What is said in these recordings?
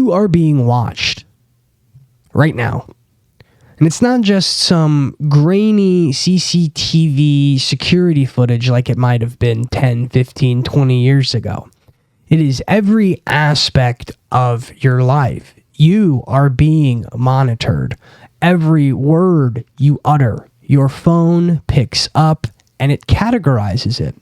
You are being watched right now. And it's not just some grainy CCTV security footage like it might have been 10, 15, 20 years ago. It is every aspect of your life. You are being monitored. Every word you utter, your phone picks up and it categorizes it.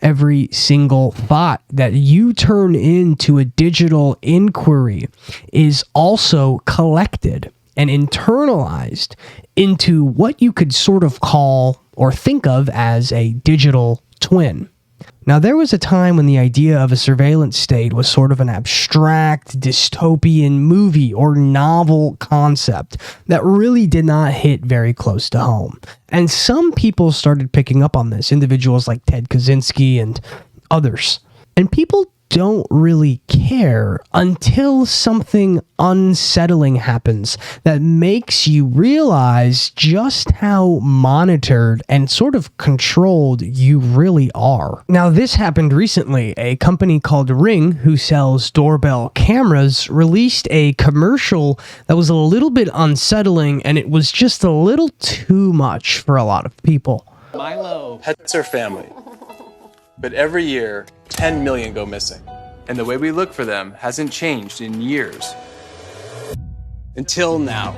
Every single thought that you turn into a digital inquiry is also collected and internalized into what you could sort of call or think of as a digital twin. Now, there was a time when the idea of a surveillance state was sort of an abstract, dystopian movie or novel concept that really did not hit very close to home. And some people started picking up on this, individuals like Ted Kaczynski and others. And people don't really care until something unsettling happens that makes you realize just how monitored and sort of controlled you really are. Now, this happened recently. A company called Ring, who sells doorbell cameras, released a commercial that was a little bit unsettling, and it was just a little too much for a lot of people. Milo. Pets are family. But every year, 10 million go missing. And the way we look for them hasn't changed in years. Until now.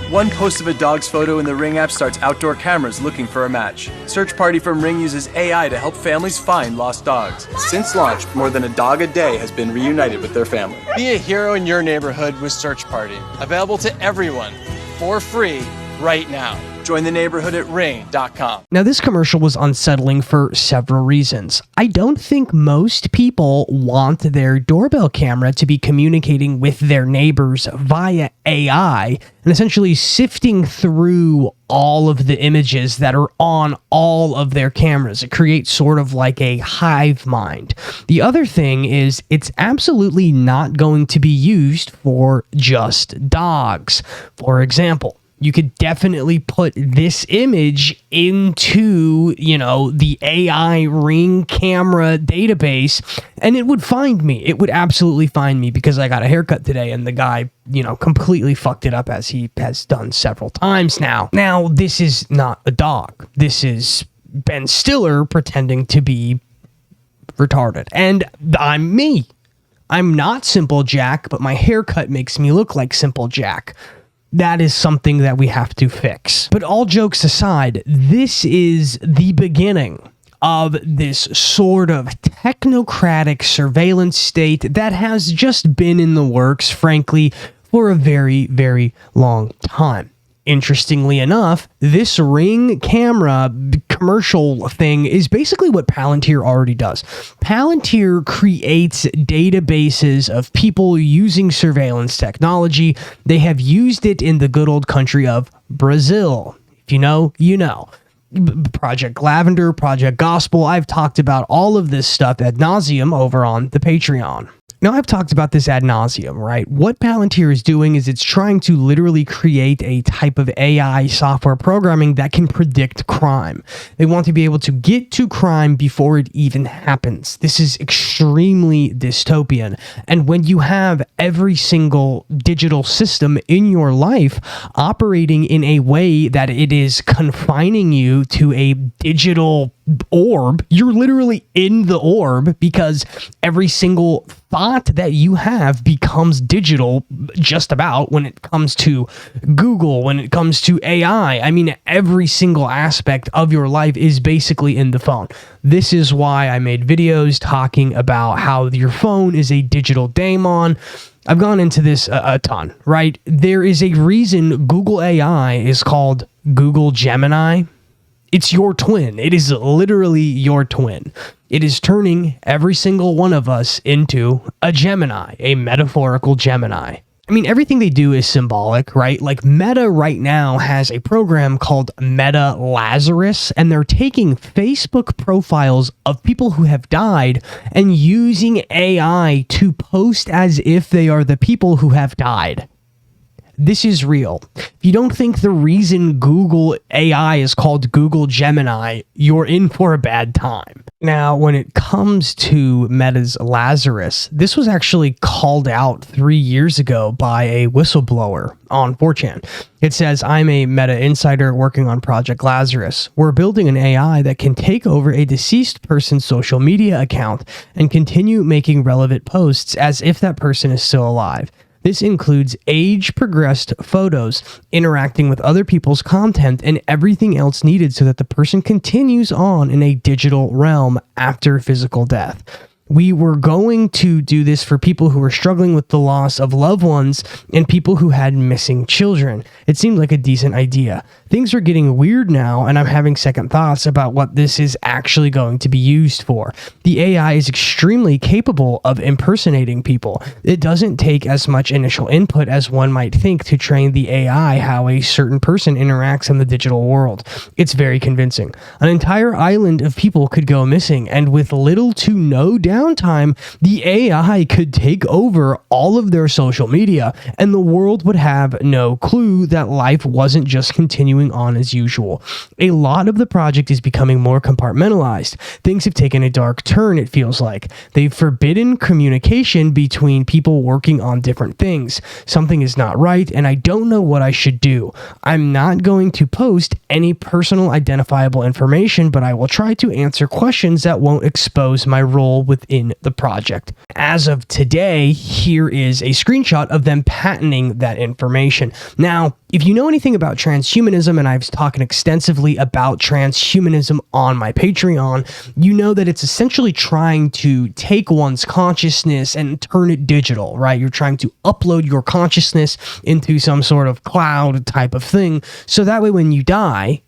One post of a dog's photo in the Ring app starts outdoor cameras looking for a match. Search Party from Ring uses AI to help families find lost dogs. Since launch, more than a dog a day has been reunited with their family. Be a hero in your neighborhood with Search Party. Available to everyone for free right now. Join the neighborhood at ring.com. Now, this commercial was unsettling for several reasons. I don't think most people want their doorbell camera to be communicating with their neighbors via AI and essentially sifting through all of the images that are on all of their cameras. It creates sort of like a hive mind. The other thing is it's absolutely not going to be used for just dogs. For example, you could definitely put this image into, the AI Ring camera database, and it would find me. It would absolutely find me because I got a haircut today, and the guy, completely fucked it up as he has done several times now. Now, this is not a dog. This is Ben Stiller pretending to be retarded. And I'm me. I'm not Simple Jack, but my haircut makes me look like Simple Jack. That is something that we have to fix. But all jokes aside, this is the beginning of this sort of technocratic surveillance state that has just been in the works, frankly, for a very, very long time. Interestingly enough, this Ring camera commercial thing is basically what Palantir already does. Palantir creates databases of people using surveillance technology. They have used it in the good old country of Brazil. If you know, you know. Project Lavender, Project Gospel. I've talked about all of this stuff ad nauseum over on the Patreon. Now, I've talked about this ad nauseum, right? What Palantir is doing is it's trying to literally create a type of AI software programming that can predict crime. They want to be able to get to crime before it even happens. This is extremely dystopian. And when you have every single digital system in your life operating in a way that it is confining you to a digital orb, you're literally in the orb because every single thought that you have becomes digital just about when it comes to Google, when it comes to AI. I mean, every single aspect of your life is basically in the phone. This is why I made videos talking about how your phone is a digital daemon. I've gone into this a ton, right? There is a reason Google AI is called Google Gemini. It's your twin. It is literally your twin. It is turning every single one of us into a Gemini, a metaphorical Gemini. I mean, everything they do is symbolic, right? Like Meta right now has a program called Meta Lazarus, and they're taking Facebook profiles of people who have died and using AI to post as if they are the people who have died. this is real. If you don't think the reason Google AI is called Google Gemini, you're in for a bad time. Now, when it comes to Meta's Lazarus, this was actually called out 3 years ago by a whistleblower on 4chan. It says, "I'm a Meta insider working on Project Lazarus. We're building an AI that can take over a deceased person's social media account and continue making relevant posts as if that person is still alive. This includes age-progressed photos, interacting with other people's content, and everything else needed so that the person continues on in a digital realm after physical death. We were going to do this for people who were struggling with the loss of loved ones and people who had missing children. It seemed like a decent idea. Things are getting weird now, and I'm having second thoughts about what this is actually going to be used for. The AI is extremely capable of impersonating people. It doesn't take as much initial input as one might think to train the AI how a certain person interacts in the digital world. It's very convincing. An entire island of people could go missing, and with little to no downtime, the AI could take over all of their social media, and the world would have no clue that life wasn't just continuing on as usual. A lot of the project is becoming more compartmentalized. Things have taken a dark turn, it feels like. They've forbidden communication between people working on different things. Something is not right, and I don't know what I should do. I'm not going to post any personal identifiable information, but I will try to answer questions that won't expose my role within the project." As of today, here is a screenshot of them patenting that information. Now, if you know anything about transhumanism, and I've talked extensively about transhumanism on my Patreon, you know that it's essentially trying to take one's consciousness and turn it digital, right? You're trying to upload your consciousness into some sort of cloud type of thing, so that way when you die,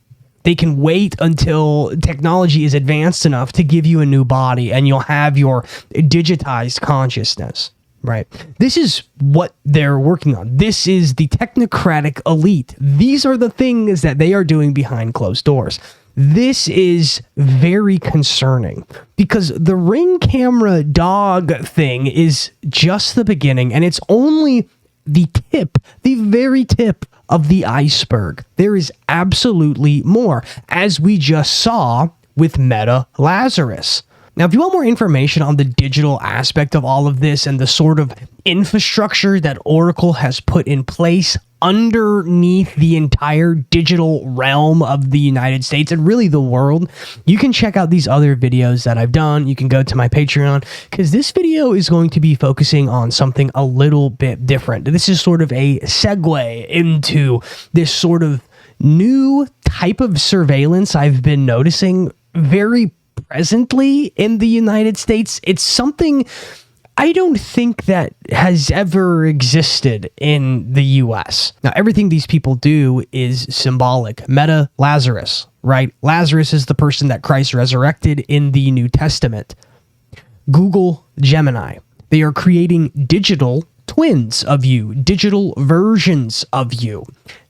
they can wait until technology is advanced enough to give you a new body and you'll have your digitized consciousness. Right. This is what they're working on. This is the technocratic elite. These are the things that they are doing behind closed doors. This is very concerning because the ring camera dog thing is just the beginning, and it's only the tip, the very tip of the iceberg. There is absolutely more, as we just saw with Meta Lazarus. Now, if you want more information on the digital aspect of all of this and the sort of infrastructure that Oracle has put in place underneath the entire digital realm of the United States and really the world, you can check out these other videos that I've done. You can go to my Patreon, because this video is going to be focusing on something a little bit different. This is sort of a segue into this sort of new type of surveillance I've been noticing very presently in the United States. It's something I don't think that has ever existed in the US. Now, everything these people do is symbolic. Meta Lazarus, right? Lazarus is the person that Christ resurrected in the New Testament. Google Gemini. They are creating digital twins of you, digital versions of you.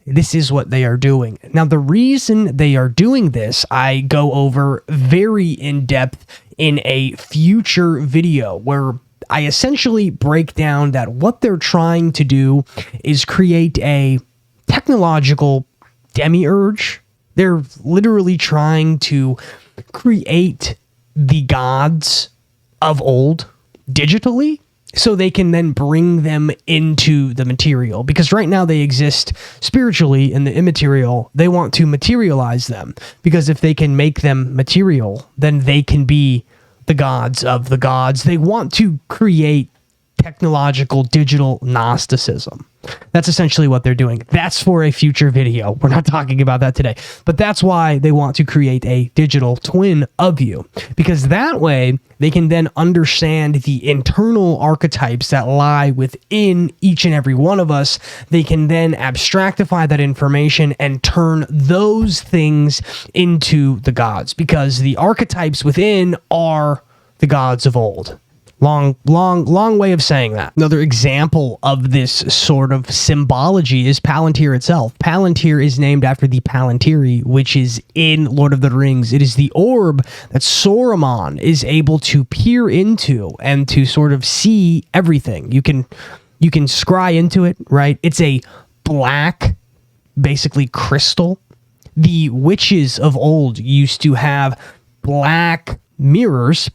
This is what they are doing. Now, the reason they are doing this, I go over very in depth in a future video where I essentially break down that what they're trying to do is create a technological demiurge. They're literally trying to create the gods of old digitally, so they can then bring them into the material. Because right now they exist spiritually in the immaterial. They want to materialize them, because if they can make them material, then they can be the gods of the gods. They want to create technological digital Gnosticism. That's essentially what they're doing. That's for a future video. We're not talking about that today. But that's why they want to create a digital twin of you, because that way they can then understand the internal archetypes that lie within each and every one of us. They can then abstractify that information and turn those things into the gods, because the archetypes within are the gods of old. Long way of saying that. Another example of this sort of symbology is Palantir itself. Palantir is named after the Palantiri, which is in Lord of the Rings. It is the orb that Saruman is able to peer into and to sort of see everything. You can scry into it, right? It's a black, basically crystal. The witches of old used to have black mirrors,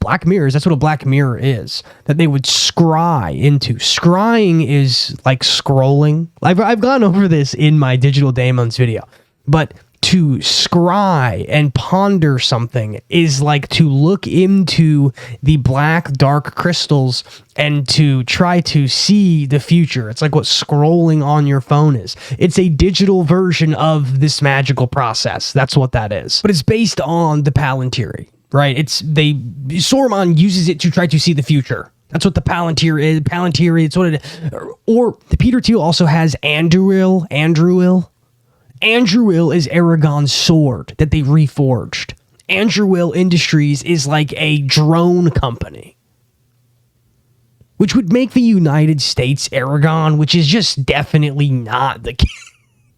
that's what a black mirror is, that they would scry into. Scrying is like scrolling. I've gone over this in my Digital Daemons video, but to scry and ponder something is like to look into the black dark crystals and to try to see the future. It's like what scrolling on your phone is. It's a digital version of this magical process. That's what that is. But it's based on the Palantir, right? Saruman uses it to try to see the future. That's what the Palantir is. It's what it is. Or the Peter Thiel also has Anduril. Anduril is Aragon's sword that they reforged. Anduril Industries is like a drone company, which would make the United States Aragon, which is just definitely not the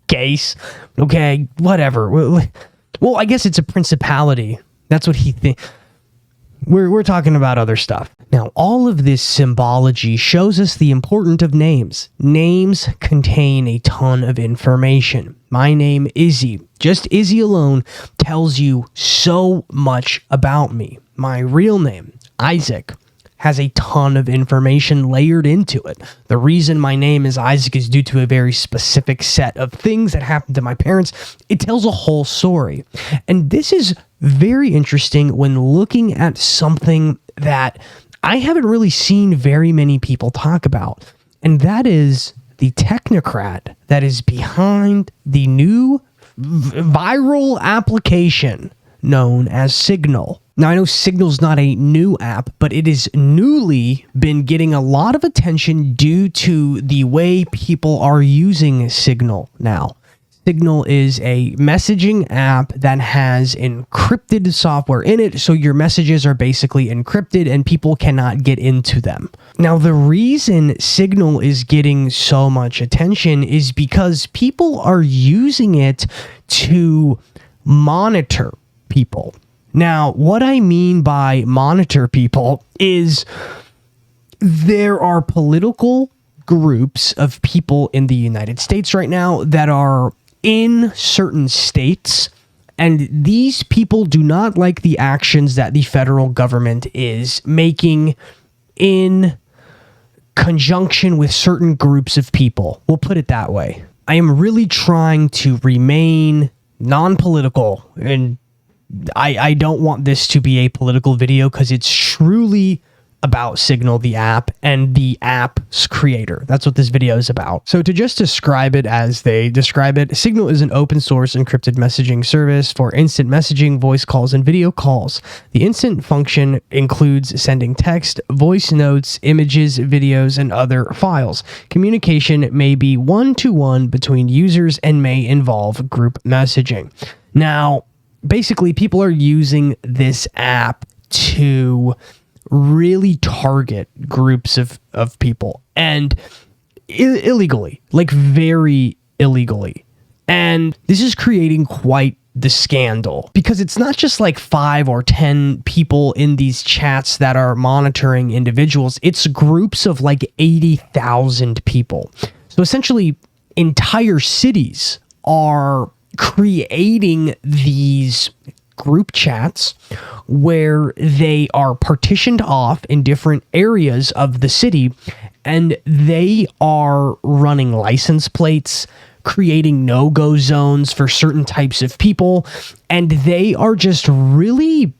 case. Okay, whatever. Well, I guess it's a principality. That's what he thinks. We're talking about other stuff. Now, all of this symbology shows us the importance of names. Names contain a ton of information. My name, Izzy. Just Izzy alone tells you so much about me. My real name, Isaac, has a ton of information layered into it. The reason my name is Isaac is due to a very specific set of things that happened to my parents. It tells a whole story. And this is very interesting when looking at something that I haven't really seen very many people talk about. And that is the technocrat that is behind the new viral application known as Signal. Now, I know Signal's not a new app, but it has newly been getting a lot of attention due to the way people are using Signal now. Signal is a messaging app that has encrypted software in it, so your messages are basically encrypted and people cannot get into them. Now, the reason Signal is getting so much attention is because people are using it to monitor people. Now, what I mean by monitor people is there are political groups of people in the United States right now that are in certain states, and these people do not like the actions that the federal government is making in conjunction with certain groups of people. We'll put it that way. I am really trying to remain non-political, and I don't want this to be a political video because it's truly about Signal, the app, and the app's creator. That's what this video is about. So to just describe it as they describe it, Signal is an open source encrypted messaging service for instant messaging, voice calls, and video calls. The instant function includes sending text, voice notes, images, videos, and other files. Communication may be one-to-one between users and may involve group messaging. Now, basically, people are using this app to really target groups of people, and illegally, like very illegally. And this is creating quite the scandal because it's not just like 5 or 10 people in these chats that are monitoring individuals. It's groups of like 80,000 people. So essentially, entire cities are creating these group chats where they are partitioned off in different areas of the city, and they are running license plates, creating no-go zones for certain types of people, and they are just really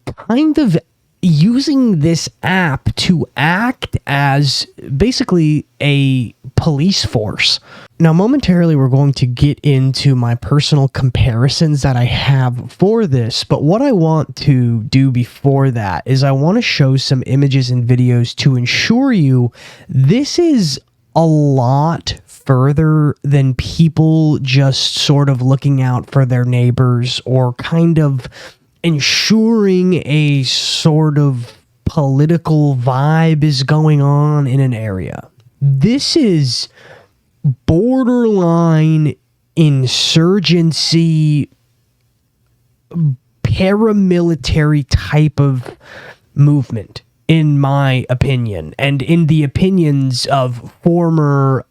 kind of using this app to act as basically a police force. Now, momentarily, we're going to get into my personal comparisons that I have for this, but what I want to do before that is I want to show some images and videos to ensure you this is a lot further than people just sort of looking out for their neighbors or kind of ensuring a sort of political vibe is going on in an area. This is borderline insurgency, paramilitary type of movement, in my opinion, and in the opinions of former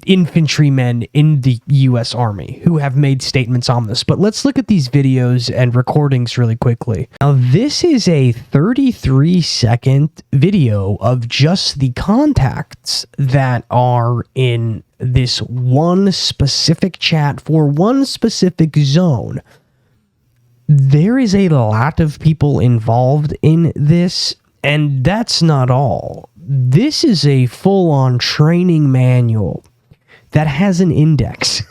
infantrymen in the U.S. Army who have made statements on this. But let's look at these videos and recordings really quickly. Now, this is a 33-second video of just the contacts that are in this one specific chat for one specific zone. There is a lot of people involved in this, and that's not all. This is a full-on training manual that has an index.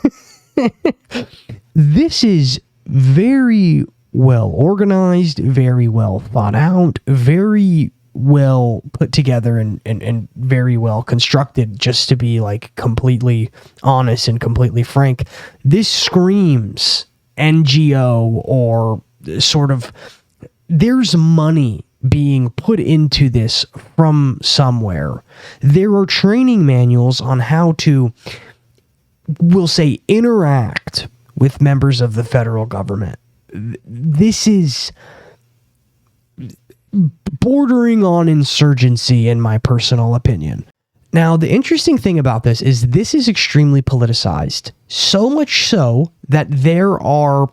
This is very well organized, very well thought out, very well put together, and very well constructed, just to be like completely honest and completely frank. This screams NGO, or sort of, there's money being put into this from somewhere. There are training manuals on how to, we'll say, interact with members of the federal government. This is bordering on insurgency, in my personal opinion. Now, the interesting thing about this is extremely politicized. So much so that there are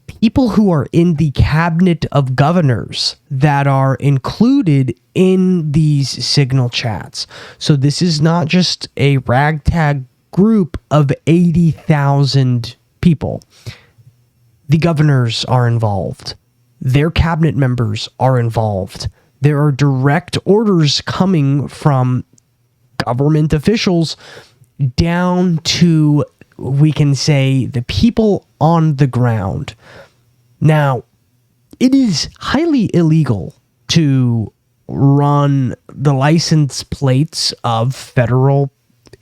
people who are in the cabinet of governors that are included in these signal chats. So this is not just a ragtag group of 80,000 people. The governors are involved. Their cabinet members are involved. There are direct orders coming from government officials down to, we can say, the people on the ground. Now, it is highly illegal to run the license plates of federal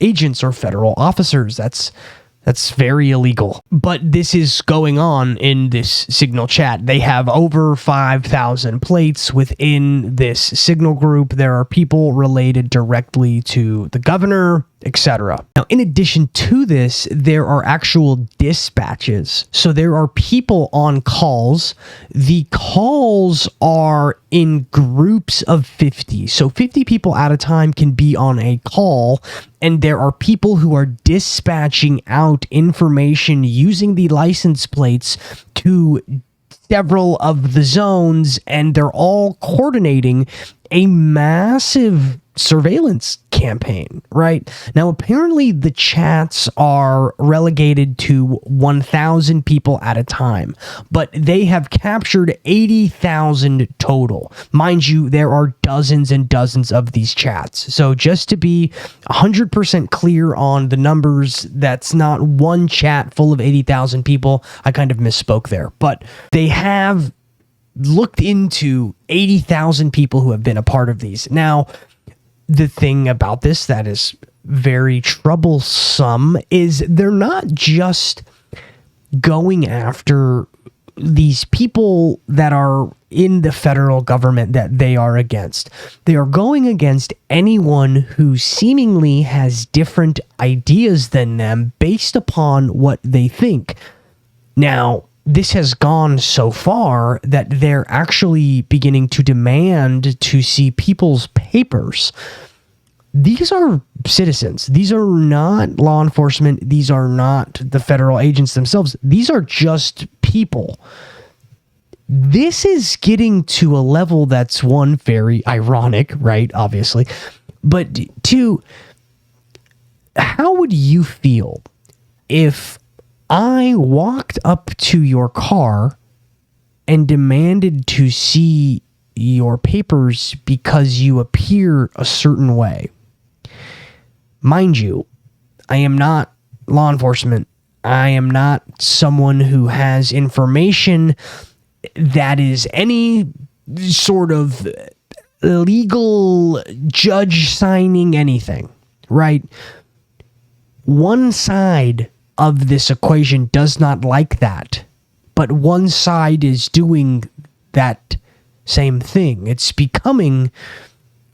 agents or federal officers. That's very illegal. But this is going on in this signal chat. They have over 5,000 plates within this signal group. There are people related directly to the governor, etc. Now, in addition to this, there are actual dispatches. So there are people on calls. The calls are in groups of 50. So 50 people at a time can be on a call, and there are people who are dispatching out information using the license plates to several of the zones, and they're all coordinating a massive surveillance campaign, right? Now, apparently the chats are relegated to 1,000 people at a time, but they have captured 80,000 total. Mind you, there are dozens and dozens of these chats. So just to be 100% clear on the numbers, that's not one chat full of 80,000 people. I kind of misspoke there, but they have looked into 80,000 people who have been a part of these. Now, the thing about this that is very troublesome is they're not just going after these people that are in the federal government that they are against. They are going against anyone who seemingly has different ideas than them based upon what they think. Now, this has gone so far that they're actually beginning to demand to see people's papers. These are citizens. These are not law enforcement. These are not the federal agents themselves. These are just people. This is getting to a level that's, one, very ironic, right? Obviously. But two, how would you feel if I walked up to your car and demanded to see your papers because you appear a certain way? Mind you, I am not law enforcement. I am not someone who has information that is any sort of legal judge signing anything, right? One side of this equation does not like that, but one side is doing that same thing. It's becoming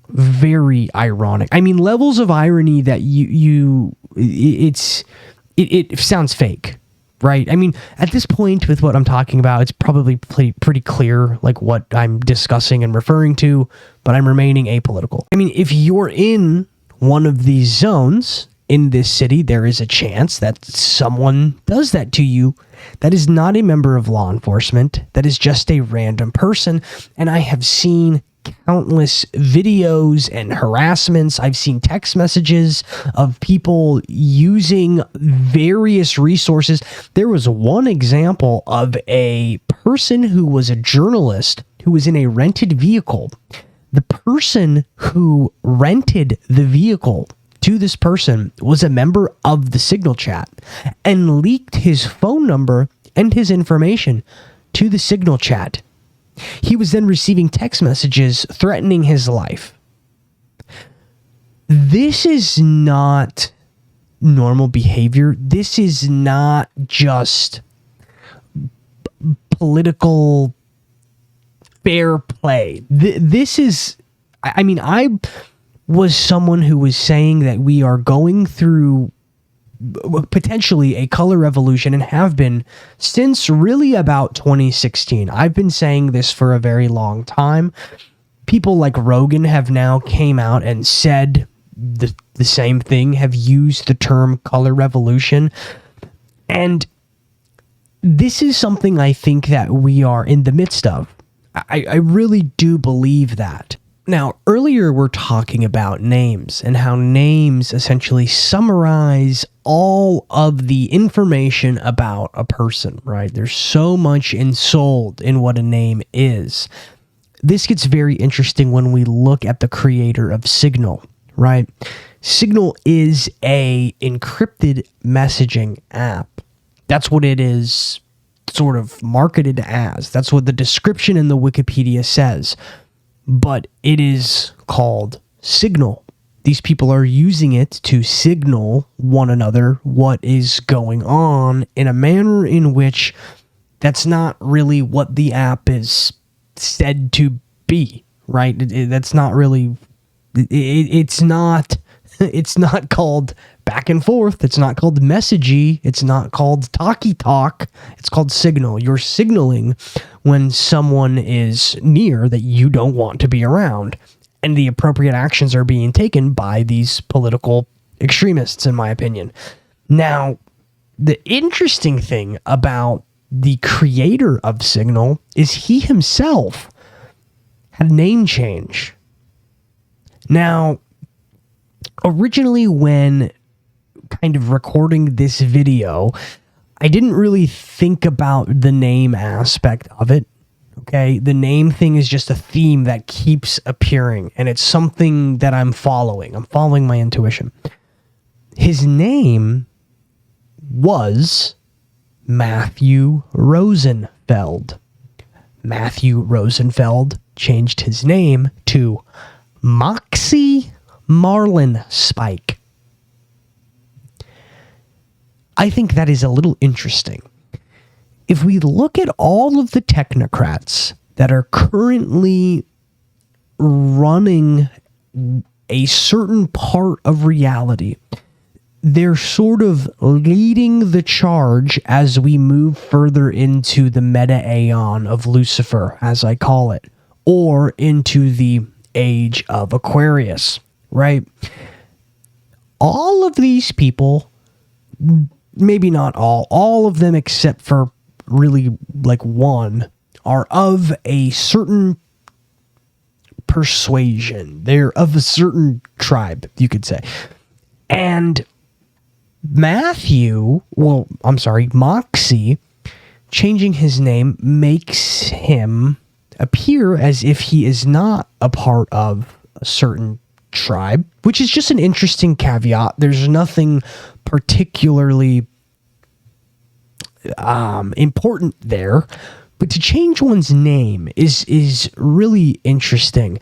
very ironic. I mean, levels of irony that it sounds fake, right? I mean, at this point with what I'm talking about, it's probably pretty clear like what I'm discussing and referring to, but I'm remaining apolitical. I mean, if you're in one of these zones in this city, there is a chance that someone does that to you that is not a member of law enforcement, that is just a random person. And I have seen countless videos and harassments. I've seen text messages of people using various resources. There was one example of a person who was a journalist who was in a rented vehicle. The person who rented the vehicle to this person was a member of the Signal chat and leaked his phone number and his information to the Signal chat. He was then receiving text messages threatening his life. This is not normal behavior. This is not just political fair play. This is, I mean, I was someone who was saying that we are going through potentially a color revolution and have been since really about 2016. I've been saying this for a very long time. People like Rogan have now came out and said the same thing, have used the term color revolution. And this is something I think that we are in the midst of. I really do believe that. Now, earlier we're talking about names and how names essentially summarize all of the information about a person, right? There's so much ensouled in what a name is. This gets very interesting when we look at the creator of Signal, right? Signal is a encrypted messaging app. That's what it is sort of marketed as. That's what the description in the Wikipedia says. But it is called Signal. These people are using it to signal one another what is going on in a manner in which that's not really what the app is said to be, right? That's not really, it's not called back and forth. It's not called messagey. It's not called talky talk. It's called Signal. You're signaling when someone is near that you don't want to be around. And the appropriate actions are being taken by these political extremists, in my opinion. Now, the interesting thing about the creator of Signal is he himself had a name change. Now, originally when kind of recording this video, I didn't really think about the name aspect of it. Okay, the name thing is just a theme that keeps appearing, and it's something that I'm following. I'm following my intuition. His name was Matthew Rosenfeld. Matthew Rosenfeld changed his name to Moxie Marlinspike. I think that is a little interesting. If we look at all of the technocrats that are currently running a certain part of reality, they're sort of leading the charge as we move further into the meta-aeon of Lucifer, as I call it, or into the age of Aquarius, right? All of these people, maybe not all of them except for really like one, are of a certain persuasion. They're of a certain tribe, you could say. And Moxie, changing his name makes him appear as if he is not a part of a certain tribe, which is just an interesting caveat. There's nothing particularly important there, but to change one's name is really interesting.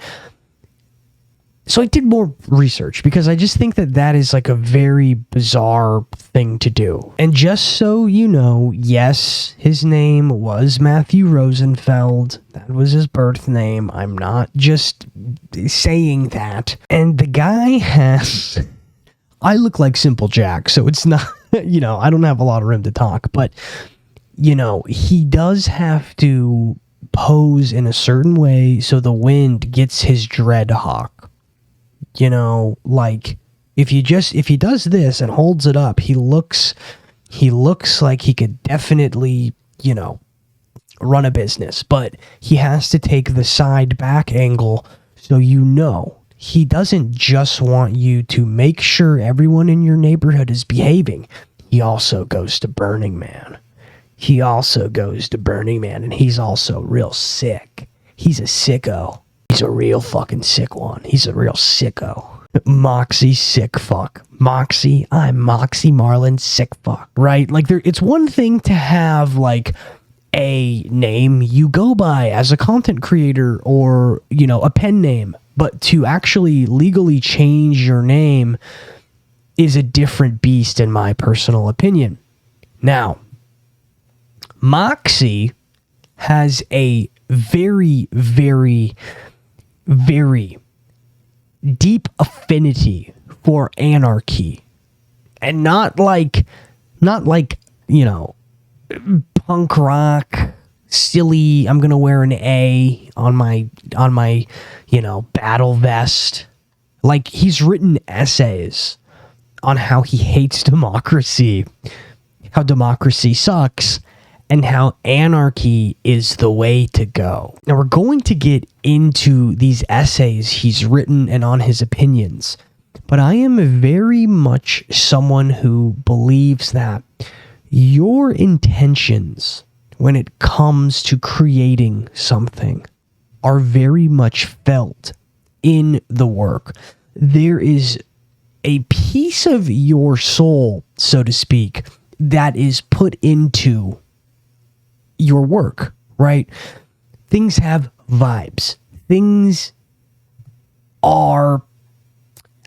So I did more research because I just think that is like a very bizarre thing to do. And just so you know, yes, his name was Matthew Rosenfeld. That was his birth name. I'm not just saying that. And the guy has... I look like Simple Jack, so it's not... I don't have a lot of room to talk, but, he does have to pose in a certain way so the wind gets his dread hawk. Like If he does this and holds it up, he looks like he could definitely, run a business, but he has to take the side back angle so he doesn't just want you to make sure everyone in your neighborhood is behaving. He also goes to Burning Man. And he's also real sick. He's a sicko. He's a real fucking sick one. He's a real sicko. Moxie sick fuck. Moxie, I'm Moxie Marlin sick fuck. Right? Like, it's one thing to have, like, a name you go by as a content creator or, a pen name. But to actually legally change your name is a different beast, in my personal opinion. Now, Moxie has a very, very, very deep affinity for anarchy. And not like, punk rock, silly, I'm gonna wear an A on my battle vest. Like, he's written essays on how he hates democracy, how democracy sucks, and how anarchy is the way to go. Now, we're going to get into these essays he's written and on his opinions, but I am very much someone who believes that your intentions when it comes to creating something are very much felt in the work. There is a piece of your soul, so to speak, that is put into your work, right? Things have vibes. Things are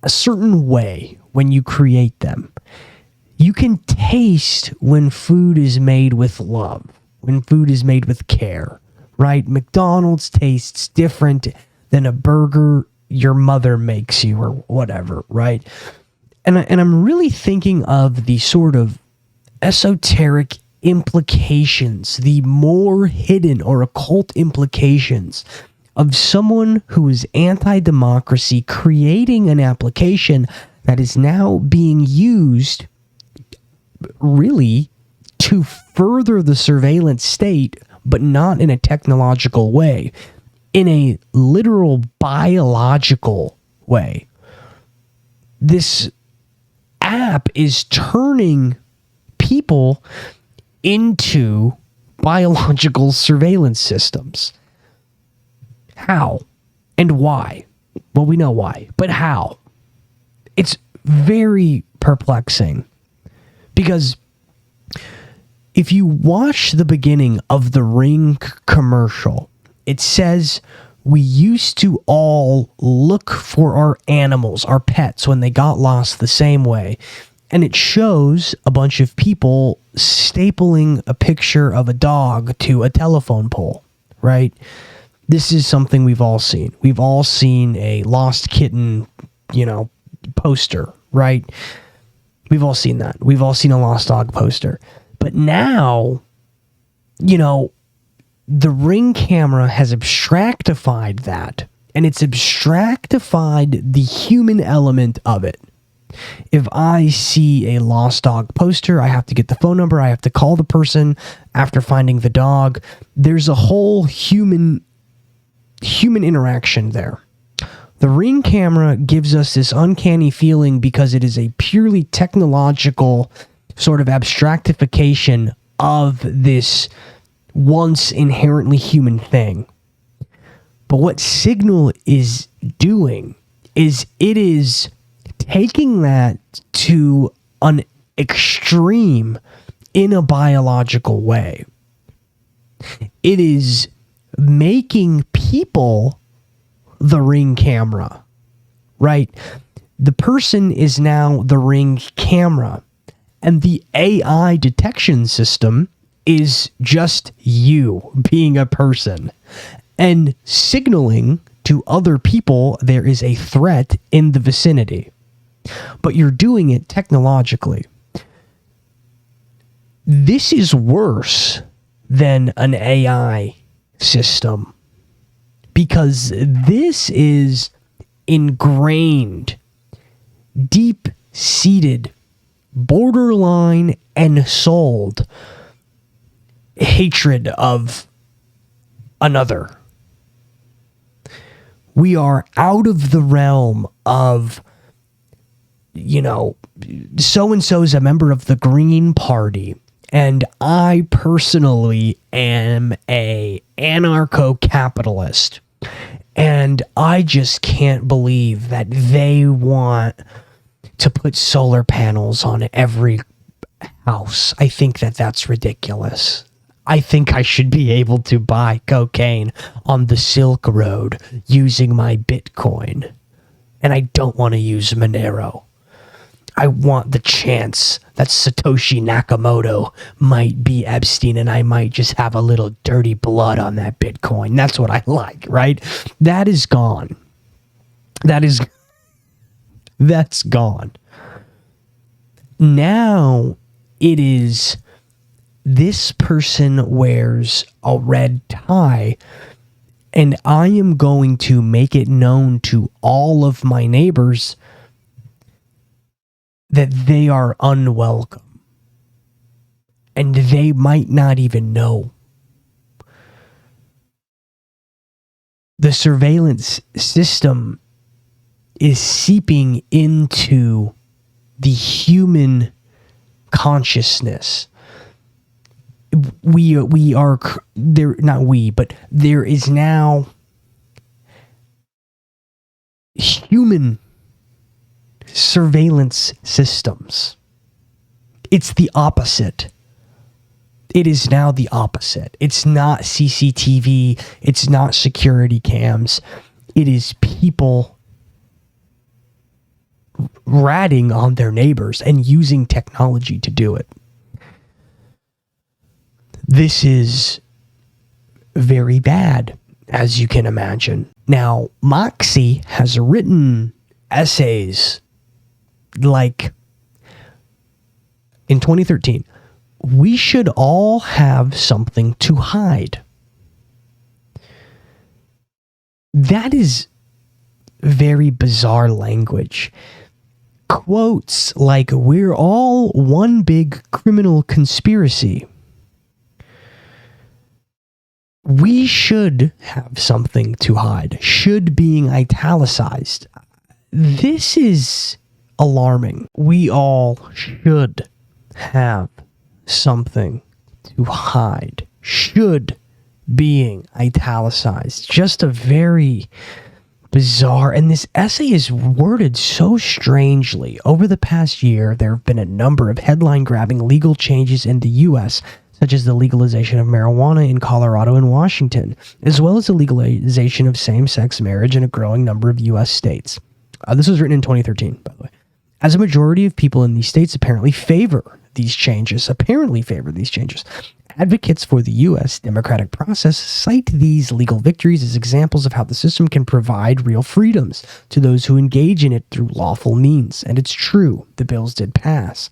a certain way when you create them. You can taste when food is made with love, when food is made with care, right? McDonald's tastes different than a burger your mother makes you or whatever, right? And I'm really thinking of the sort of esoteric implications, the more hidden or occult implications of someone who is anti-democracy creating an application that is now being used really to further the surveillance state, but not in a technological way, in a literal biological way. This app is turning people into biological surveillance systems. How and why? Well, we know why, but how? It's very perplexing, because if you watch the beginning of the Ring commercial, it says we used to all look for our animals, our pets, when they got lost the same way. And it shows a bunch of people stapling a picture of a dog to a telephone pole, right? This is something we've all seen. We've all seen a lost kitten, poster, right? We've all seen that. We've all seen a lost dog poster. But now, the Ring camera has abstractified that, and it's abstractified the human element of it. If I see a lost dog poster, I have to get the phone number, I have to call the person after finding the dog. There's a whole human interaction there. The Ring camera gives us this uncanny feeling because it is a purely technological sort of abstractification of this once inherently human thing. But what Signal is doing is it is taking that to an extreme in a biological way. It is making people the Ring camera, right? The person is now the Ring camera, and the AI detection system is just you being a person and signaling to other people there is a threat in the vicinity. But you're doing it technologically. This is worse than an AI system, because this is ingrained. deep-seated, borderline ensouled hatred of another. We are out of the realm of, so-and-so is a member of the Green Party, and I personally am a anarcho-capitalist, and I just can't believe that they want to put solar panels on every house. I think that that's ridiculous. I think I should be able to buy cocaine on the Silk Road using my Bitcoin. And I don't want to use Monero. I want the chance that Satoshi Nakamoto might be Epstein and I might just have a little dirty blood on that Bitcoin. That's what I like, right? That is gone. That's gone. Now it is, this person wears a red tie, and I am going to make it known to all of my neighbors that they are unwelcome. And they might not even know. The surveillance system is seeping into the human consciousness. We are there, not we, but there is now human surveillance systems. It's the opposite. It is now the opposite. It's not CCTV. It's not security cams. It is people ratting on their neighbors and using technology to do it. This is very bad, as you can imagine. Now, Moxie has written essays like in 2013, we should all have something to hide. That is very bizarre language. Quotes like, we're all one big criminal conspiracy. We should have something to hide. Should being italicized. This is alarming. We all should have something to hide. Should being italicized. Just a very bizarre, and this essay is worded so strangely. Over the past year, there have been a number of headline-grabbing legal changes in the U.S., such as the legalization of marijuana in Colorado and Washington, as well as the legalization of same-sex marriage in a growing number of U.S. states. This was written in 2013, by the way. As a majority of people in these states apparently favor these changes, advocates for the U.S. democratic process cite these legal victories as examples of how the system can provide real freedoms to those who engage in it through lawful means. And it's true, the bills did pass.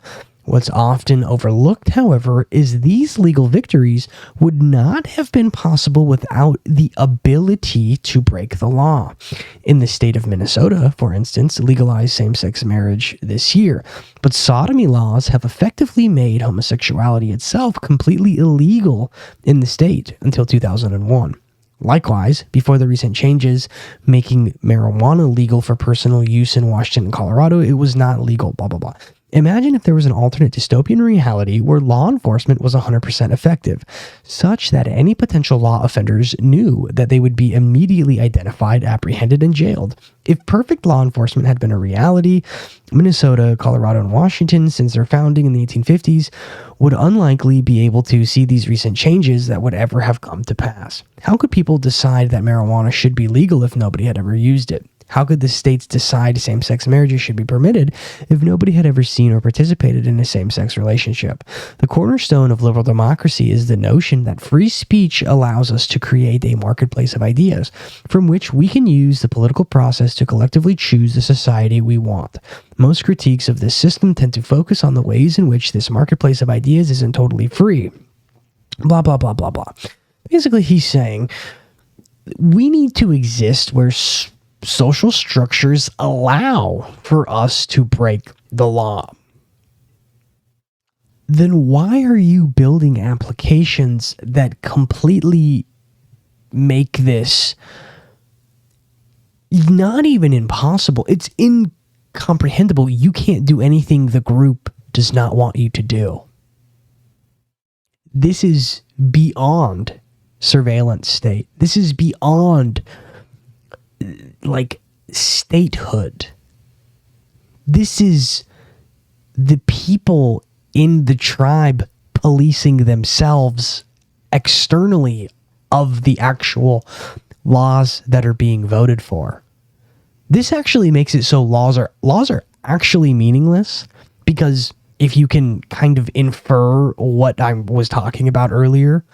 What's often overlooked, however, is these legal victories would not have been possible without the ability to break the law. In the state of Minnesota, for instance, legalized same-sex marriage this year, but sodomy laws have effectively made homosexuality itself completely illegal in the state until 2001. Likewise, before the recent changes making marijuana legal for personal use in Washington and Colorado, it was not legal, blah, blah, blah. Imagine if there was an alternate dystopian reality where law enforcement was 100% effective, such that any potential law offenders knew that they would be immediately identified, apprehended, and jailed. If perfect law enforcement had been a reality, Minnesota, Colorado, and Washington, since their founding in the 1850s, would unlikely be able to see these recent changes that would ever have come to pass. How could people decide that marijuana should be legal if nobody had ever used it? How could the states decide same-sex marriages should be permitted if nobody had ever seen or participated in a same-sex relationship? The cornerstone of liberal democracy is the notion that free speech allows us to create a marketplace of ideas from which we can use the political process to collectively choose the society we want. Most critiques of this system tend to focus on the ways in which this marketplace of ideas isn't totally free. Blah, blah, blah, blah, blah. Basically, he's saying we need to exist where social structures allow for us to break the law, then why are you building applications that completely make this not even impossible? It's incomprehensible. You can't do anything the group does not want you to do. This is beyond surveillance state. This is beyond like statehood. This is the people in the tribe policing themselves externally of the actual laws that are being voted for. This actually makes it so laws are actually meaningless, because if you can kind of infer what I was talking about earlier,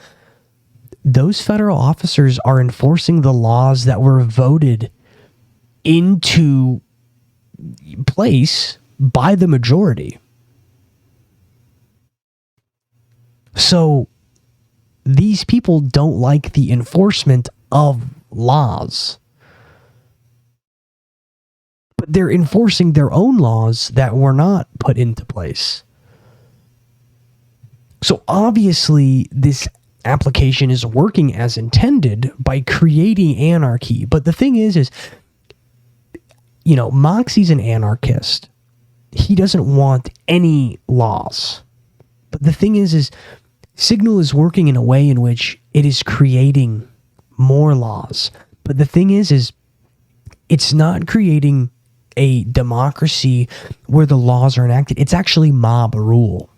those federal officers are enforcing the laws that were voted into place by the majority. So these people don't like the enforcement of laws, but they're enforcing their own laws that were not put into place. So obviously this application is working as intended by creating anarchy. But the thing is, you know, Moxie's an anarchist. He doesn't want any laws. But the thing is Signal is working in a way in which it is creating more laws. But the thing is it's not creating a democracy where the laws are enacted. It's actually mob rule,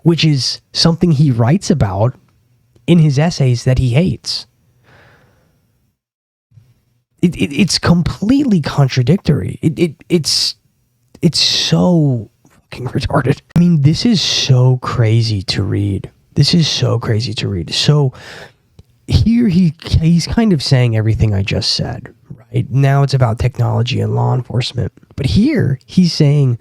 which is something he writes about in his essays that he hates. It's completely contradictory. It's so fucking retarded. I mean, this is so crazy to read. So here he's kind of saying everything I just said, right? Now it's about technology and law enforcement. But here he's saying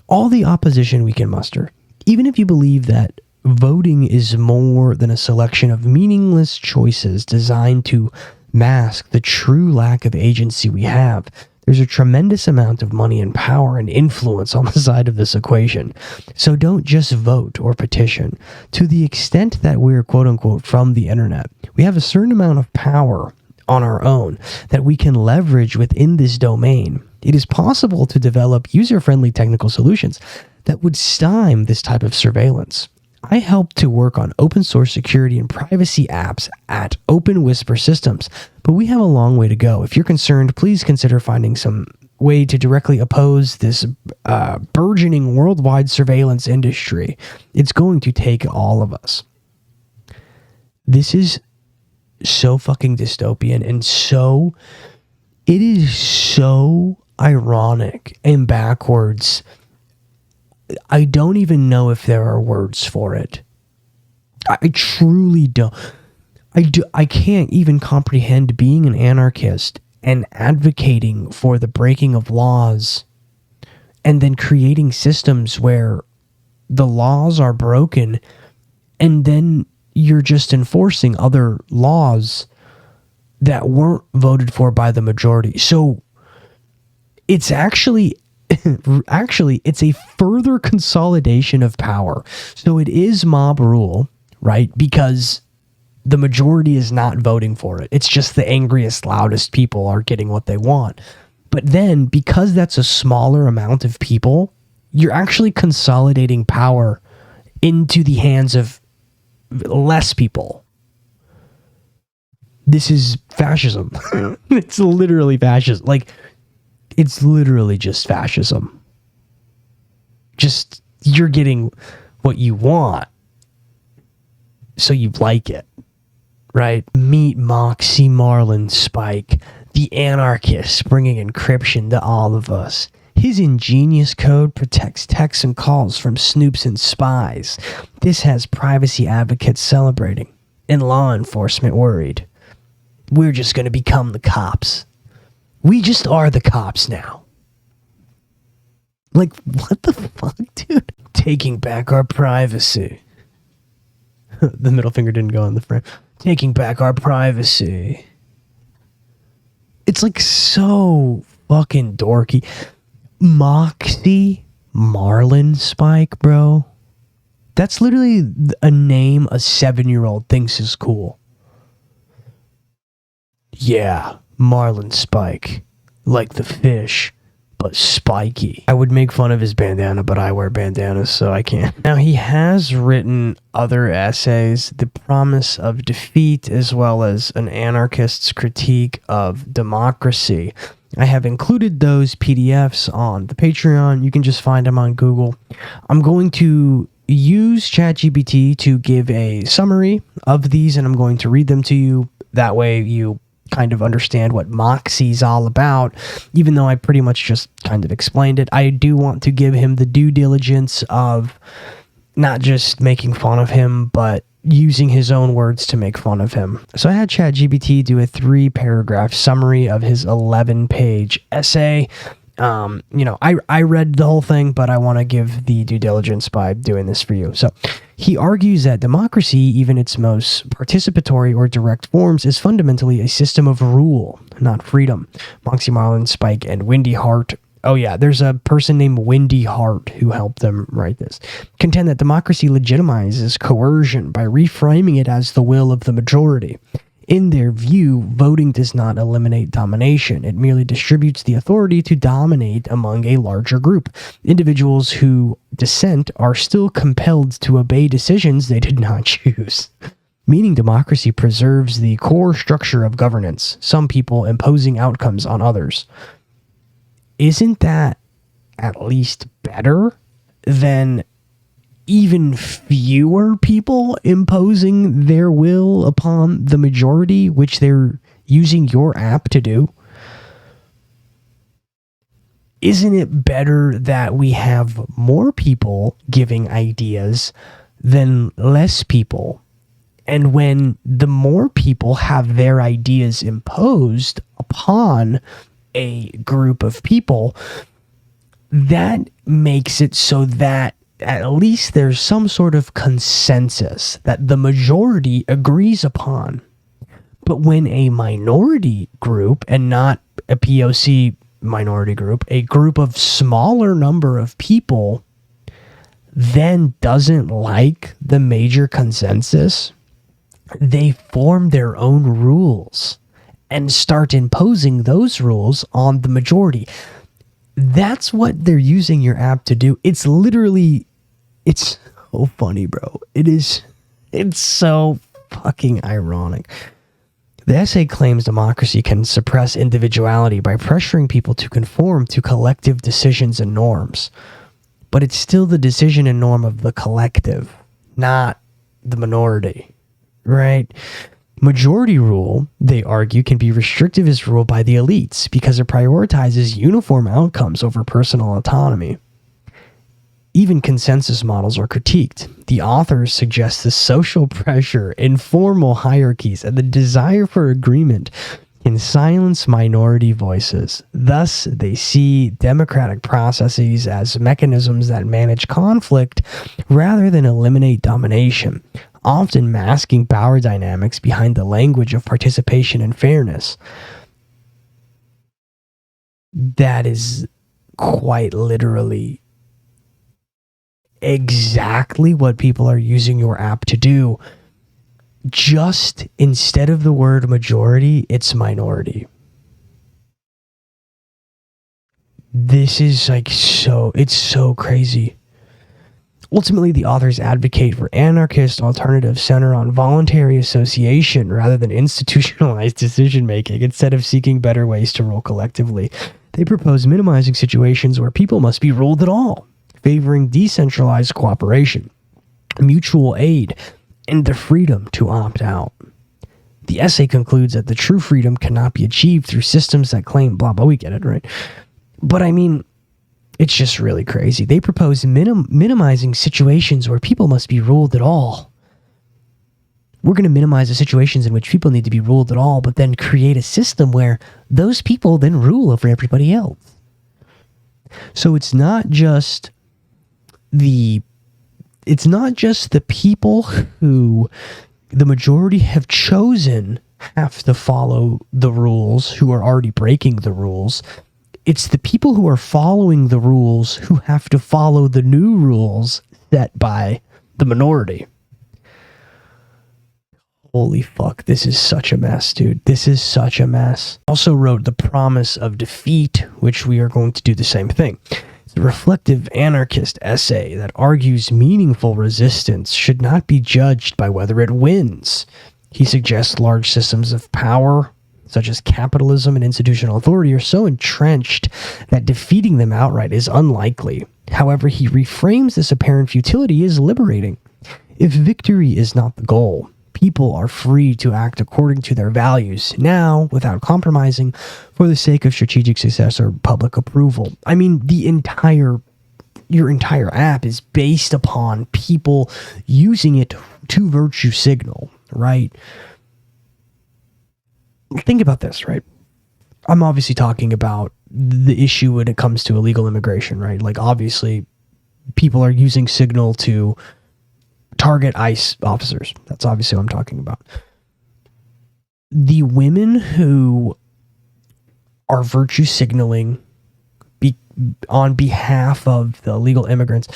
all the opposition we can muster, even if you believe that voting is more than a selection of meaningless choices designed to mask the true lack of agency we have, there's a tremendous amount of money and power and influence on the side of this equation. So don't just vote or petition. To the extent that we're quote unquote from the internet, we have a certain amount of power on our own that we can leverage within this domain. It is possible to develop user-friendly technical solutions that would stymie this type of surveillance. I helped to work on open source security and privacy apps at Open Whisper Systems, but we have a long way to go. If you're concerned, please consider finding some way to directly oppose this burgeoning worldwide surveillance industry. It's going to take all of us. This is so fucking dystopian, and it is so ironic and backwards. I don't even know if there are words for it. I truly don't. I can't even comprehend being an anarchist and advocating for the breaking of laws and then creating systems where the laws are broken and then you're just enforcing other laws that weren't voted for by the majority. So it's actually it's a further consolidation of power. So it is mob rule, right? Because the majority is not voting for it. It's just the angriest, loudest people are getting what they want. But then, because that's a smaller amount of people, you're actually consolidating power into the hands of less people. This is fascism. It's literally fascism. Like, it's literally just fascism. Just, you're getting what you want, so you like it, right? Meet Moxie Marlinspike, the anarchist, bringing encryption to all of us. His ingenious code protects texts and calls from snoops and spies. This has privacy advocates celebrating and law enforcement worried. We're just going to become the cops. We just are the cops now. Like, what the fuck, dude? Taking back our privacy. The middle finger didn't go in the frame. Taking back our privacy. It's like so fucking dorky. Moxie Marlinspike, bro. That's literally a name a 7-year-old thinks is cool. Yeah, Marlinspike. Like the fish, but spiky. I would make fun of his bandana, but I wear bandanas, so I can't. Now, he has written other essays, The Promise of Defeat, as well as an anarchist's critique of democracy. I have included those PDFs on the Patreon. You can just find them on Google. I'm going to use ChatGPT to give a summary of these, and I'm going to read them to you. That way you kind of understand what Moxie's all about, even though I pretty much just kind of explained it. I do want to give him the due diligence of not just making fun of him, but using his own words to make fun of him. So I had ChatGPT do a 3-paragraph summary of his 11-page essay. I read the whole thing, but I want to give the due diligence by doing this for you. So he argues that democracy, even its most participatory or direct forms, is fundamentally a system of rule, not freedom. Moxie Marlinspike and Wendy Hart, oh yeah, there's a person named Wendy Hart who helped them write this, contend that democracy legitimizes coercion by reframing it as the will of the majority. In their view, voting does not eliminate domination. It merely distributes the authority to dominate among a larger group. Individuals who dissent are still compelled to obey decisions they did not choose. Meaning democracy preserves the core structure of governance, some people imposing outcomes on others. Isn't that at least better than even fewer people imposing their will upon the majority, which they're using your app to do? Isn't it better that we have more people giving ideas than less people? And when the more people have their ideas imposed upon a group of people, that makes it so that at least there's some sort of consensus that the majority agrees upon. But when a minority group, and not a POC minority group, a group of smaller number of people then doesn't like the major consensus, they form their own rules and start imposing those rules on the majority. That's what they're using your app to do. It's literally, it's so funny, bro. It's so fucking ironic. The essay claims democracy can suppress individuality by pressuring people to conform to collective decisions and norms. But it's still the decision and norm of the collective, not the minority, right? Majority rule, they argue, can be restrictive as rule by the elites because it prioritizes uniform outcomes over personal autonomy. Even consensus models are critiqued. The authors suggest the social pressure, informal hierarchies, and the desire for agreement can silence minority voices. Thus, they see democratic processes as mechanisms that manage conflict rather than eliminate domination, often masking power dynamics behind the language of participation and fairness. That is quite literally exactly what people are using your app to do. Just instead of the word majority, it's minority. This is like it's so crazy. Ultimately, the authors advocate for anarchist alternatives center on voluntary association rather than institutionalized decision-making instead of seeking better ways to rule collectively. They propose minimizing situations where people must be ruled at all, favoring decentralized cooperation, mutual aid, and the freedom to opt out. The essay concludes that the true freedom cannot be achieved through systems that claim blah, blah, we get it, right? But I mean, it's just really crazy. They propose minimizing situations where people must be ruled at all. We're going to minimize the situations in which people need to be ruled at all, but then create a system where those people then rule over everybody else. So it's not just the people who the majority have chosen have to follow the rules who are already breaking the rules. It's the people who are following the rules who have to follow the new rules set by the minority. Holy fuck, this is such a mess, dude. This is such a mess. Also wrote The Promise of Defeat, which we are going to do the same thing. It's a reflective anarchist essay that argues meaningful resistance should not be judged by whether it wins. He suggests large systems of power, such as capitalism and institutional authority, are so entrenched that defeating them outright is unlikely. However, he reframes this apparent futility as liberating. If victory is not the goal, people are free to act according to their values now without compromising for the sake of strategic success or public approval. I mean, your entire app is based upon people using it to virtue signal, right? Think about this, right? I'm obviously talking about the issue when it comes to illegal immigration, right? Like, obviously, people are using Signal to target ICE officers. That's obviously what I'm talking about. The women who are virtue signaling on behalf of the illegal immigrants,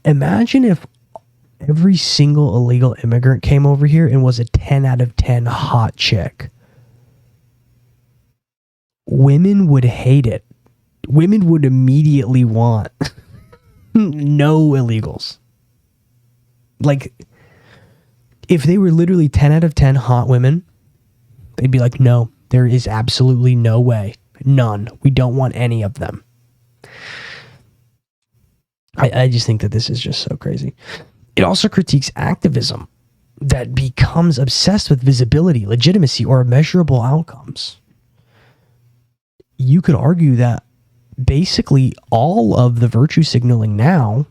imagine if every single illegal immigrant came over here and was a 10 out of 10 hot chick. Women would hate it. Women would immediately want no illegals. Like, if they were literally 10 out of 10 hot women, they'd be like, no, there is absolutely no way. None. We don't want any of them. I just think that this is just so crazy. It also critiques activism that becomes obsessed with visibility, legitimacy, or measurable outcomes. You could argue that basically all of the virtue signaling now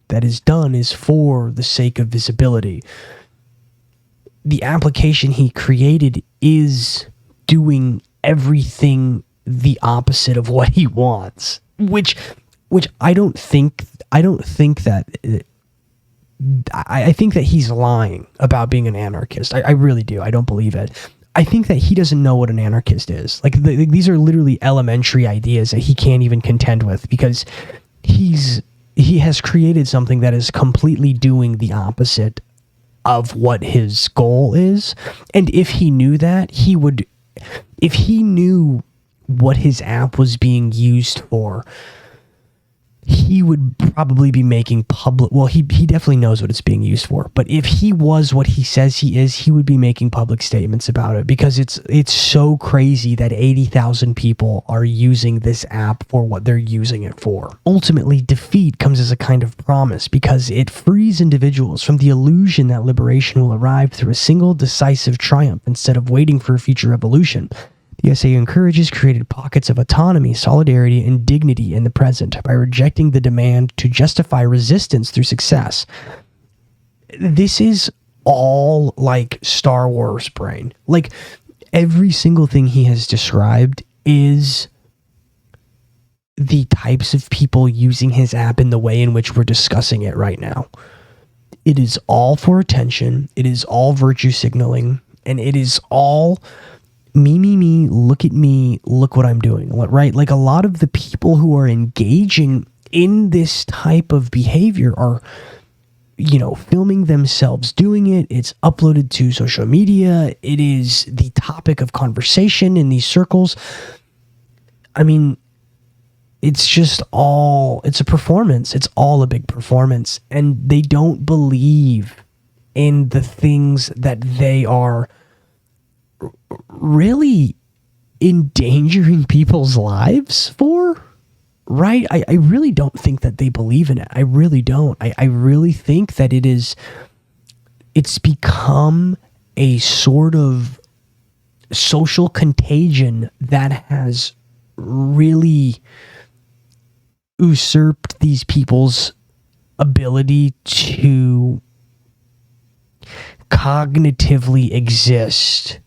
that is done is for the sake of visibility. The application he created is doing everything the opposite of what he wants, which I think that he's lying about being an anarchist. I really do. I don't believe it. I think that he doesn't know what an anarchist is. Like, these are literally elementary ideas that he can't even contend with, because he has created something that is completely doing the opposite of what his goal is. And if he knew that, if he knew what his app was being used for, he would probably be making public, well, he definitely knows what it's being used for, but if he was what he says he is, he would be making public statements about it, because it's so crazy that 80,000 people are using this app for what they're using it for. Ultimately, defeat comes as a kind of promise, because it frees individuals from the illusion that liberation will arrive through a single decisive triumph instead of waiting for a future revolution. The essay encourages created pockets of autonomy, solidarity, and dignity in the present by rejecting the demand to justify resistance through success. This is all like Star Wars brain. Like, every single thing he has described is the types of people using his app in the way in which we're discussing it right now. It is all for attention. It is all virtue signaling. And it is all me, look at me, look what I'm doing, right? Like, a lot of the people who are engaging in this type of behavior are, filming themselves doing it. It's uploaded to social media. It is the topic of conversation in these circles. I mean, it's just all, it's a performance. It's all a big performance. And they don't believe in the things that they are really endangering people's lives for, right? I really don't think that they believe in it. I really don't. I really think that it's become a sort of social contagion that has really usurped these people's ability to cognitively exist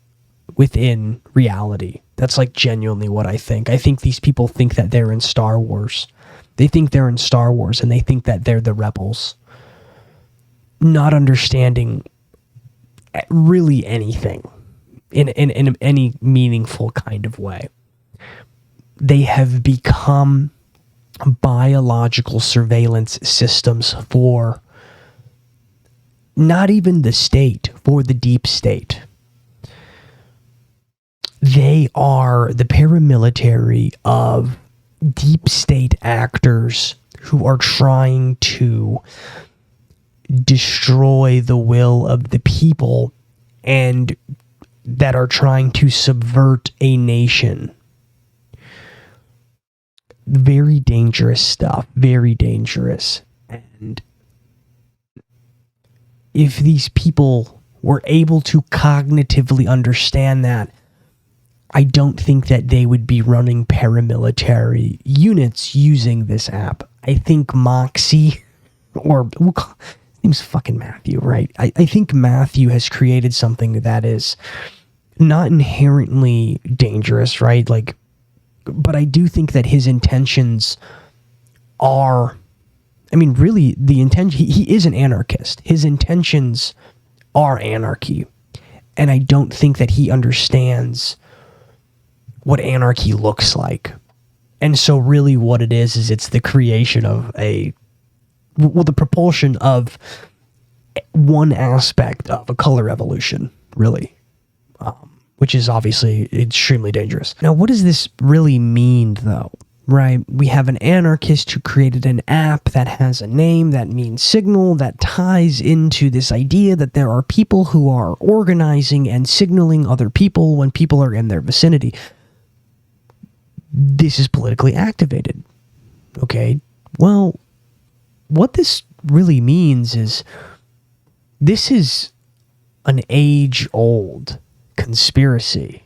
within reality. That's like genuinely what I think. I think these people think that they're in Star Wars. They think they're in Star Wars, and they think that they're the rebels, not understanding really anything. in any meaningful kind of way. They have become biological surveillance systems for not even the state, for the deep state. They are the paramilitary of deep state actors who are trying to destroy the will of the people and that are trying to subvert a nation. Very dangerous stuff, very dangerous. And if these people were able to cognitively understand that, I don't think that they would be running paramilitary units using this app. I think Moxie, or his name's fucking Matthew, right? I think Matthew has created something that is not inherently dangerous, right? Like, but I do think that his intentions are, I mean, really, the intention, he is an anarchist. His intentions are anarchy. And I don't think that he understands what anarchy looks like. And so really what it is it's the creation of the propulsion of one aspect of a color revolution, really, which is obviously extremely dangerous. Now, what does this really mean, though? Right? We have an anarchist who created an app that has a name that means signal, that ties into this idea that there are people who are organizing and signaling other people when people are in their vicinity. This is politically activated. Okay? Well, what this really means is this is an age-old conspiracy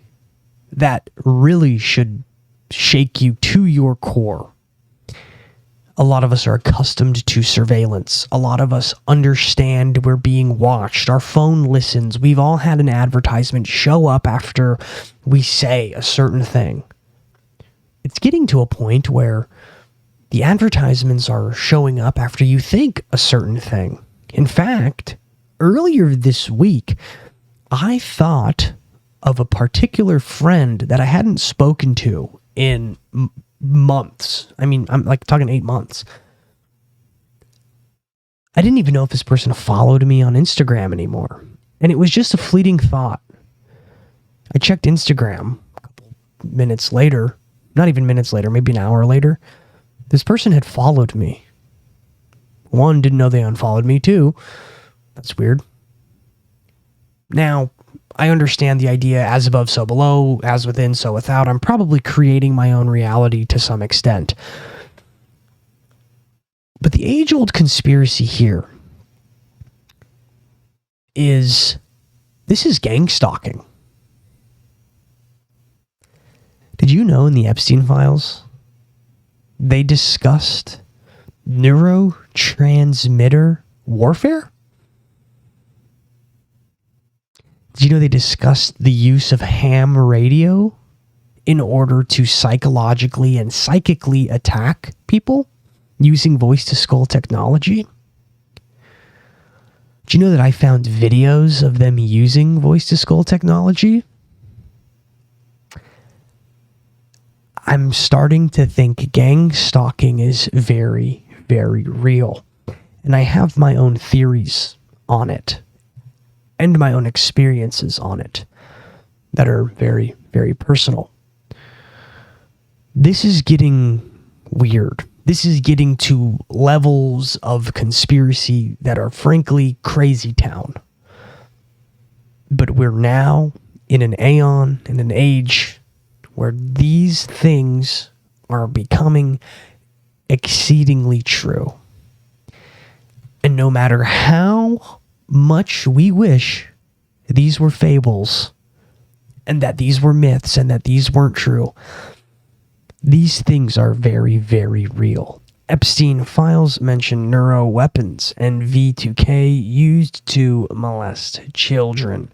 that really should shake you to your core. A lot of us are accustomed to surveillance. A lot of us understand we're being watched. Our phone listens. We've all had an advertisement show up after we say a certain thing. It's getting to a point where the advertisements are showing up after you think a certain thing. In fact, earlier this week, I thought of a particular friend that I hadn't spoken to in months. I mean, I'm like talking 8 months. I didn't even know if this person followed me on Instagram anymore. And it was just a fleeting thought. I checked Instagram a couple minutes later, not even minutes later, maybe an hour later. This person had followed me. One, didn't know they unfollowed me. Two, that's weird. Now, I understand the idea, as above, so below, as within, so without. I'm probably creating my own reality to some extent. But the age-old conspiracy here is, this is gangstalking. Did you know in the Epstein files, they discussed neurotransmitter warfare? Did you know they discussed the use of ham radio in order to psychologically and psychically attack people using voice-to-skull technology? Did you know that I found videos of them using voice-to-skull technology? I'm starting to think gangstalking is very, very real. And I have my own theories on it. And my own experiences on it that are very, very personal. This is getting weird. This is getting to levels of conspiracy that are frankly crazy town. But we're now in an aeon, in an age where these things are becoming exceedingly true. And no matter how much we wish these were fables and that these were myths and that these weren't true, these things are very, very real. Epstein files mention neuroweapons and V2K used to molest children.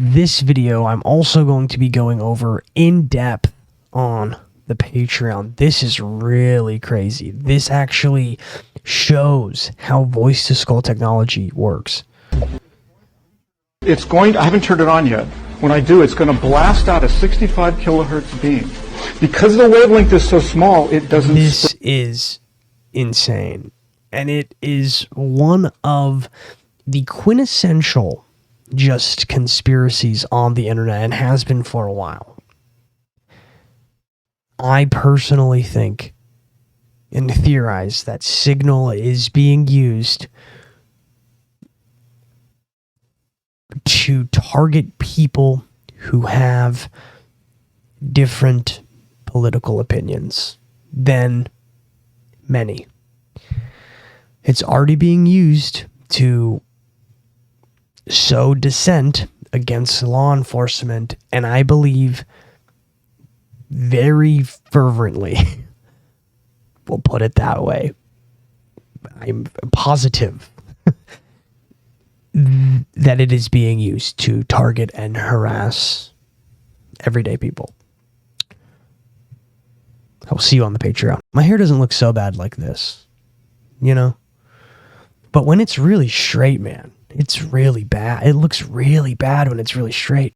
This video I'm also going to be going over in depth on the Patreon. This is really crazy. This actually shows how voice-to-skull technology works. I haven't turned it on yet. When I do, it's going to blast out a 65 kilohertz beam. Because the wavelength is so small, it doesn't... This is insane. And it is one of the quintessential just conspiracies on the internet, and has been for a while. I personally think and theorize that Signal is being used to target people who have different political opinions than many. It's already being used to sow dissent against law enforcement, and I believe very fervently, we'll put it that way, I'm positive that it is being used to target and harass everyday people. I'll see you on the Patreon. My hair doesn't look so bad like this, you know? But when it's really straight, man, it's really bad. It looks really bad when it's really straight.